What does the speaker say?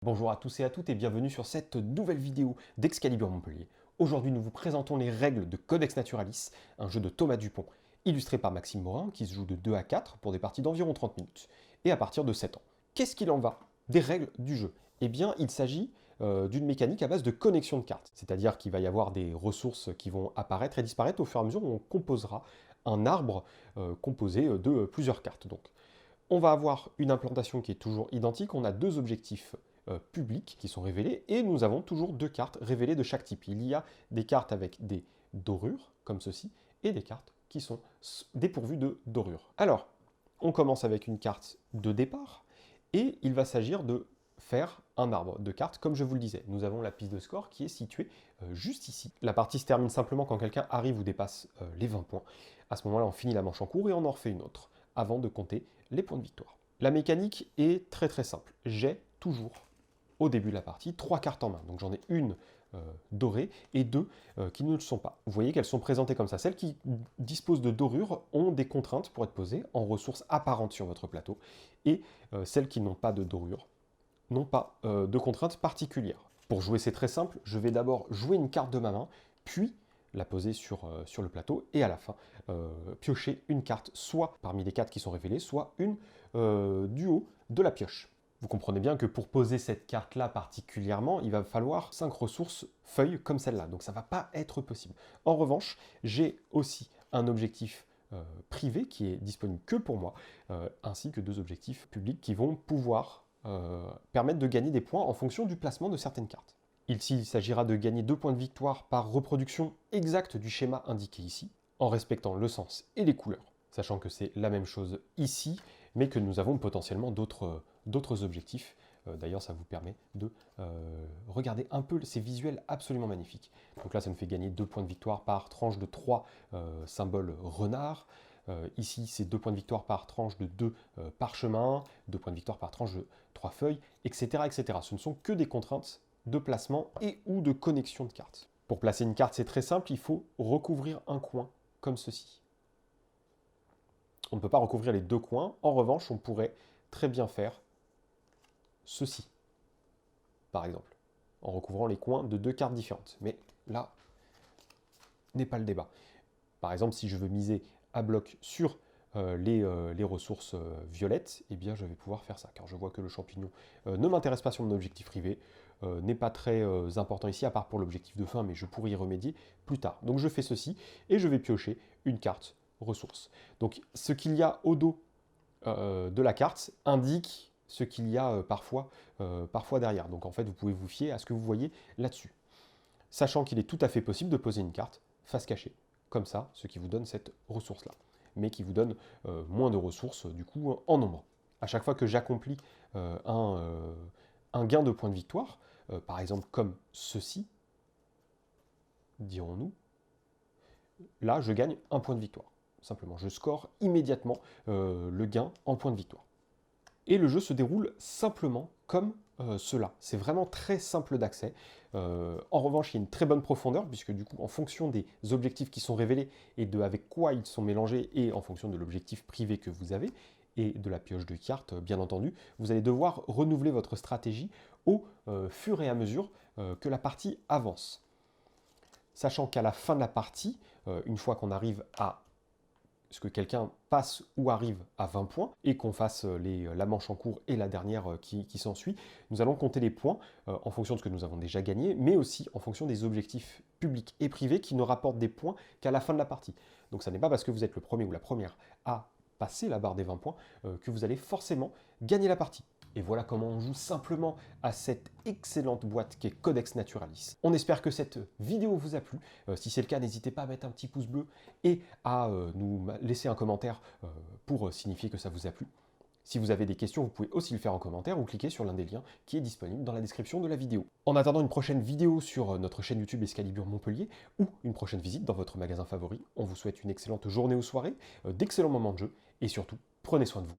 Bonjour à tous et à toutes et bienvenue sur cette nouvelle vidéo d'Excalibur Montpellier. Aujourd'hui nous vous présentons les règles de Codex Naturalis, un jeu de Thomas Dupont, illustré par Maxime Morin, qui se joue de 2 à 4 pour des parties d'environ 30 minutes, et à partir de 7 ans. Qu'est-ce qu'il en va des règles du jeu? Eh bien il s'agit d'une mécanique à base de connexion de cartes, c'est-à-dire qu'il va y avoir des ressources qui vont apparaître et disparaître au fur et à mesure où on composera un arbre composé de plusieurs cartes. Donc on va avoir une implantation qui est toujours identique, on a deux objectifs publics qui sont révélés, et nous avons toujours deux cartes révélées de chaque type. Il y a des cartes avec des dorures, comme ceci, et des cartes qui sont dépourvues de dorures. Alors, on commence avec une carte de départ, et il va s'agir de faire un arbre de cartes, comme je vous le disais. Nous avons la piste de score qui est située juste ici. La partie se termine simplement quand quelqu'un arrive ou dépasse les 20 points. À ce moment-là, on finit la manche en cours et on en refait une autre, avant de compter les points de victoire. La mécanique est très très simple. J'ai toujours, au début de la partie, 3 cartes en main. Donc j'en ai une dorée et 2 qui ne le sont pas. Vous voyez qu'elles sont présentées comme ça. Celles qui disposent de dorures ont des contraintes pour être posées en ressources apparentes sur votre plateau, et celles qui n'ont pas de dorures n'ont pas de contraintes particulières. Pour jouer, c'est très simple. Je vais d'abord jouer une carte de ma main, puis la poser sur le plateau, et à la fin, piocher une carte, soit parmi les 4 qui sont révélées, soit une du haut de la pioche. Vous comprenez bien que pour poser cette carte-là particulièrement, il va falloir 5 ressources feuilles comme celle-là, donc ça ne va pas être possible. En revanche, j'ai aussi un objectif privé qui est disponible que pour moi, ainsi que 2 objectifs publics qui vont pouvoir permettre de gagner des points en fonction du placement de certaines cartes. Ici, il s'agira de gagner 2 points de victoire par reproduction exacte du schéma indiqué ici, en respectant le sens et les couleurs, sachant que c'est la même chose ici, mais que nous avons potentiellement d'autres objectifs. D'ailleurs, ça vous permet de regarder un peu ces visuels absolument magnifiques. Donc là, ça nous fait gagner 2 points de victoire par tranche de 3 symboles renards. Ici, c'est 2 points de victoire par tranche de 2 parchemins, 2 points de victoire par tranche de 3 feuilles, etc., etc. Ce ne sont que des contraintes de placement et ou de connexion de cartes. Pour placer une carte, c'est très simple, il faut recouvrir un coin comme ceci. On ne peut pas recouvrir les 2 coins. En revanche, on pourrait très bien faire ceci, par exemple, en recouvrant les coins de 2 cartes différentes. Mais là, n'est pas le débat. Par exemple, si je veux miser à bloc sur les ressources violettes, eh bien je vais pouvoir faire ça, car je vois que le champignon ne m'intéresse pas sur mon objectif privé, n'est pas très important ici, à part pour l'objectif de fin, mais je pourrais y remédier plus tard. Donc je fais ceci, et je vais piocher une carte ressource. Donc ce qu'il y a au dos de la carte indique ce qu'il y a parfois derrière. Donc en fait, vous pouvez vous fier à ce que vous voyez là-dessus. Sachant qu'il est tout à fait possible de poser une carte face cachée, comme ça, ce qui vous donne cette ressource-là, mais qui vous donne moins de ressources, du coup, en nombre. À chaque fois que j'accomplis un gain de points de victoire, par exemple comme ceci, dirons-nous, là, je gagne un point de victoire. Simplement, je score immédiatement le gain en points de victoire. Et le jeu se déroule simplement comme cela. C'est vraiment très simple d'accès. En revanche, il y a une très bonne profondeur, puisque du coup, en fonction des objectifs qui sont révélés et de avec quoi ils sont mélangés, et en fonction de l'objectif privé que vous avez, et de la pioche de cartes, bien entendu, vous allez devoir renouveler votre stratégie au fur et à mesure que la partie avance. Sachant qu'à la fin de la partie, une fois qu'on arrive à ce que quelqu'un passe ou arrive à 20 points, et qu'on fasse la manche en cours et la dernière qui s'ensuit, nous allons compter les points en fonction de ce que nous avons déjà gagné, mais aussi en fonction des objectifs publics et privés qui ne rapportent des points qu'à la fin de la partie. Donc ça n'est pas parce que vous êtes le premier ou la première à passer la barre des 20 points que vous allez forcément gagner la partie. Et voilà comment on joue simplement à cette excellente boîte qui est Codex Naturalis. On espère que cette vidéo vous a plu. Si c'est le cas, n'hésitez pas à mettre un petit pouce bleu et à nous laisser un commentaire pour signifier que ça vous a plu. Si vous avez des questions, vous pouvez aussi le faire en commentaire ou cliquer sur l'un des liens qui est disponible dans la description de la vidéo. En attendant une prochaine vidéo sur notre chaîne YouTube Excalibur Montpellier ou une prochaine visite dans votre magasin favori, on vous souhaite une excellente journée ou soirée, d'excellents moments de jeu et surtout, prenez soin de vous.